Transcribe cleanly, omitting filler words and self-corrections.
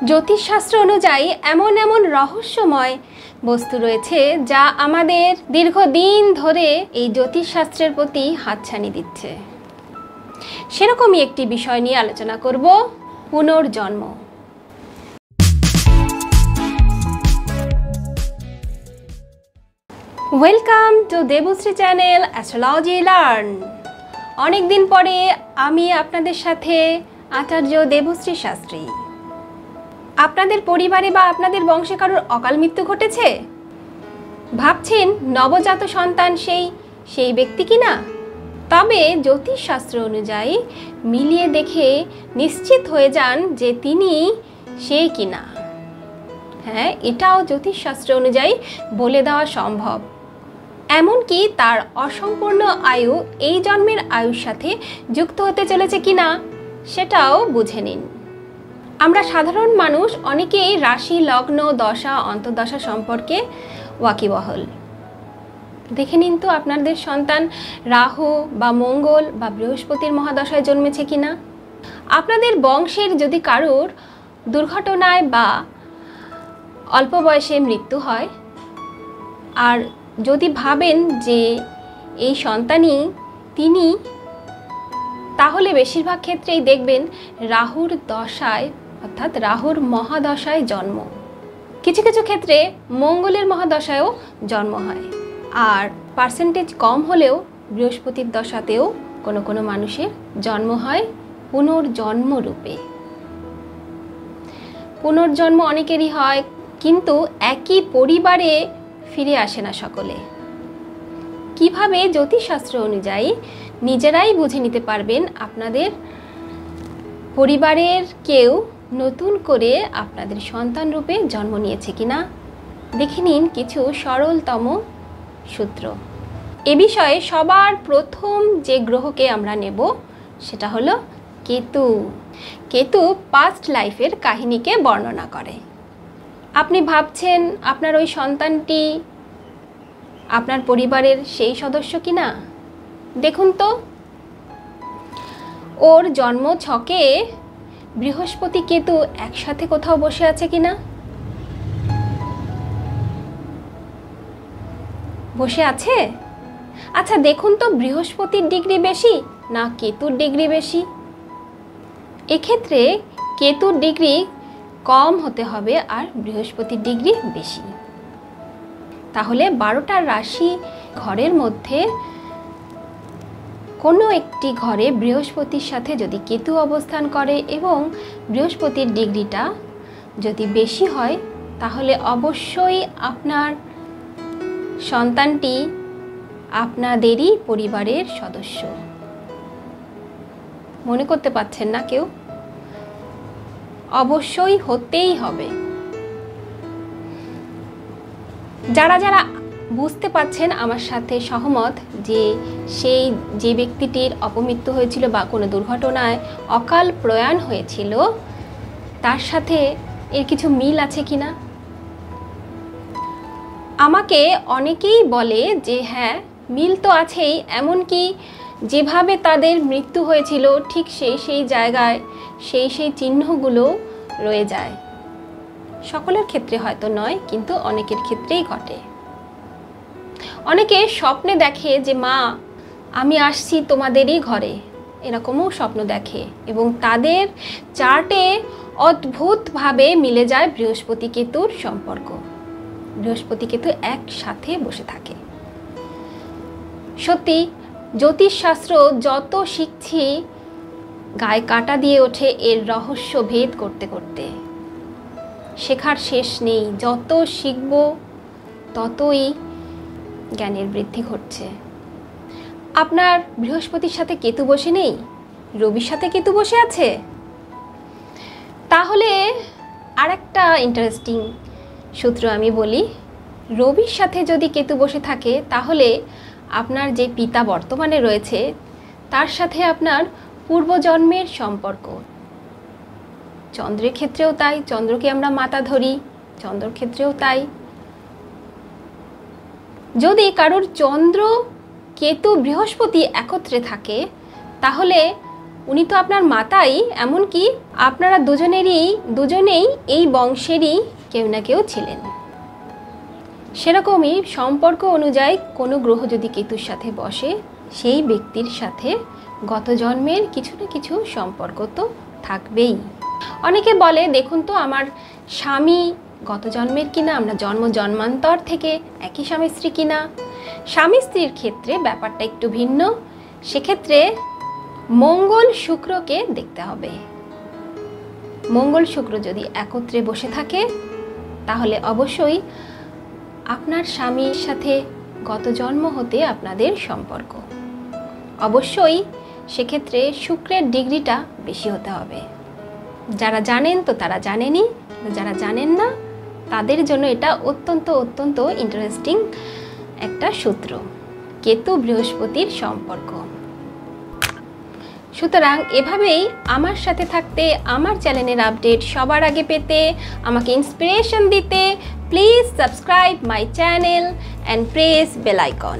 জ্যোতিষশাস্ত্র অনুযায়ী এমন এমন রহস্যময় বস্তু রয়েছে যা আমাদের দীর্ঘদিন ধরে এই জ্যোতিষশাস্ত্রের প্রতি হাতছানি দিচ্ছে। সেরকমই একটি বিষয় নিয়ে আলোচনা করব, পুনর্জন্ম। Welcome to Debashree channel astrology learn. অনেক দিন পরে আমি আপনাদের সাথে আচার্য দেবশ্রী শাস্ত্রী। আপনাদের পরিবারে বা আপনাদের বংশে কারোর অকাল মৃত্যু ঘটেছে? ভাবছেন নবজাত সন্তান সেই ব্যক্তি কিনা? তবে জ্যোতিষশাস্ত্র অনুযায়ী মিলিয়ে দেখে নিশ্চিত হয়ে যান যে তিনি সেই কিনা। হ্যাঁ, এটাও জ্যোতিষশাস্ত্র অনুযায়ী বলে দেওয়া সম্ভব। এমনকি তার অসম্পূর্ণ আয়ু এই জন্মের আয়ুর সাথে যুক্ত হতে চলেছে কিনা সেটাও বুঝে নিন। আমরা সাধারণ মানুষ অনেকেই রাশি, লগ্ন, দশা, অন্তর্দশা সম্পর্কে ওয়াকিবহল। দেখে নিন তো আপনাদের সন্তান রাহু বা মঙ্গল বা বৃহস্পতির মহাদশায় জন্মেছে কিনা। আপনাদের বংশের যদি কারোর দুর্ঘটনায় বা অল্প বয়সে মৃত্যু হয়, আর যদি ভাবেন যে এই সন্তানই তিনি, তাহলে বেশিরভাগ ক্ষেত্রেই দেখবেন রাহুর দশায় অর্থাৎ রাহুর মহাদশায় জন্ম। কিছু কিছু ক্ষেত্রে মঙ্গলের মহাদশায়ও জন্ম হয়, আর পার্সেন্টেজ কম হলেও বৃহস্পতির দশাতেও কোনো কোনো মানুষের জন্ম হয় পুনর্জন্ম রূপে। পুনর্জন্ম অনেকেরই হয়, কিন্তু একই পরিবারে ফিরে আসে না সকলে। কিভাবে জ্যোতিষশাস্ত্র অনুযায়ী নিজেরাই বুঝে নিতে পারবেন আপনাদের পরিবারের কেউ নতুন করে আপনাদের সন্তান রূপে জন্ম নিয়েছে কিনা, দেখে নিন কিছু সরলতম সূত্র। এ বিষয়ে সবার প্রথম যে গ্রহকে আমরা নেব সেটা হলো কেতু। কেতু পাস্ট লাইফের কাহিনীকে বর্ণনা করে। আপনি ভাবছেন আপনার ওই সন্তানটি আপনার পরিবারের সেই সদস্য কিনা? দেখুন তো, ওর জন্ম ছকে বৃহস্পতি কেতু একসাথে কোথাও বসে আছে কিনা? বসে আছে? আচ্ছা দেখুন তো, বৃহস্পতির ডিগ্রি বেশি না কেতুর ডিগ্রি বেশি? এক্ষেত্রে কেতুর ডিগ্রি কম হতে হবে আর বৃহস্পতির ডিগ্রি বেশি। তাহলে 12টা রাশি ঘরের মধ্যে কোনো একটি ঘরে বৃহস্পতির সাথে যদি কেতু অবস্থান করে এবং বৃহস্পতির ডিগ্রিটা যদি বেশি হয়, তাহলে অবশ্যই আপনার সন্তানটি আপনাদেরই পরিবারের সদস্য। মনে করতে পারছেন না কেউ? অবশ্যই হতেই হবে। যারা যারা বুঝতে পারছেন আমার সাথে সহমত যে ব্যক্তিটির অপমৃত্যু হয়েছিল বা কোনো দুর্ঘটনায় অকাল প্রয়াণ হয়েছিল, তার সাথে এর কিছু মিল আছে কিনা? আমাকে অনেকেই বলে যে হ্যাঁ, মিল তো আছেই, এমনকি যেভাবে তাদের মৃত্যু হয়েছিল ঠিক সেই জায়গায় সেই চিহ্নগুলো রয়ে যায়। সকলের ক্ষেত্রে হয়তো নয়, কিন্তু অনেকের ক্ষেত্রেই ঘটে। অনেকে স্বপ্নে দেখে যে মা, আমি আসছি তোমাদেরই ঘরে, এরকমও স্বপ্ন দেখে, এবং তাদের চার্টে অদ্ভুতভাবে মিলে যায় বৃহস্পতি কেতুর সম্পর্ক। বৃহস্পতি কেতু একসাথে বসে থাকে। সত্যি জ্যোতিষশাস্ত্র যত শিখছি গায়ে কাঁটা দিয়ে ওঠে এর রহস্য ভেদ করতে করতে। শেখার শেষ নেই, যত শিখব ততই জ্ঞানের বৃদ্ধি ঘটছে। আপনার বৃহস্পতির সাথে কেতু বসে নেই, রবির সাথে কেতু বসে আছে, তাহলে আরেকটা ইন্টারেস্টিং সূত্র আমি বলি। রবির সাথে যদি কেতু বসে থাকে, তাহলে আপনার যে পিতা বর্তমানে রয়েছে তার সাথে আপনার পূর্বজন্মের সম্পর্ক। চন্দ্রের ক্ষেত্রেও তাই, চন্দ্রকে আমরা মাতা ধরি, চন্দ্রের ক্ষেত্রেও তাই। যদি কারোর চন্দ্র, কেতু, বৃহস্পতি একত্রে থাকে, তাহলে উনি তো আপনার মাতাই, এমনকি আপনারা দুজনেই এই বংশেরই কেউ না কেউ ছিলেন। সেরকমই সম্পর্ক অনুযায়ী কোনো গ্রহ যদি কেতুর সাথে বসে, সেই ব্যক্তির সাথে গত জন্মের কিছু না কিছু সম্পর্ক তো থাকবেই। অনেকে বলে, দেখুন তো আমার স্বামী গত জন্মের কিনা, আমরা জন্মান্তর থেকে একই স্বামী স্ত্রী কিনা। স্বামী স্ত্রীর ক্ষেত্রে ব্যাপারটা একটু ভিন্ন। সেক্ষেত্রে মঙ্গল শুক্রকে দেখতে হবে। মঙ্গল শুক্র যদি একত্রে বসে থাকে তাহলে অবশ্যই আপনার স্বামীর সাথে গত জন্ম হতে আপনাদের সম্পর্ক। অবশ্যই সেক্ষেত্রে শুক্রের ডিগ্রিটা বেশি হতে হবে। যারা জানেন তো তারা জানেনই, যারা জানেন না তাদের জন্য এটা অত্যন্ত ইন্টারেস্টিং একটা সূত্র, কেতু বৃহস্পতির সম্পর্ক। সুতরাং এভাবেই আমার সাথে থাকতে, আমার চ্যানেলের আপডেট সবার আগে পেতে, আমাকে ইন্সপিরেশন দিতে, please subscribe my channel and press bell icon.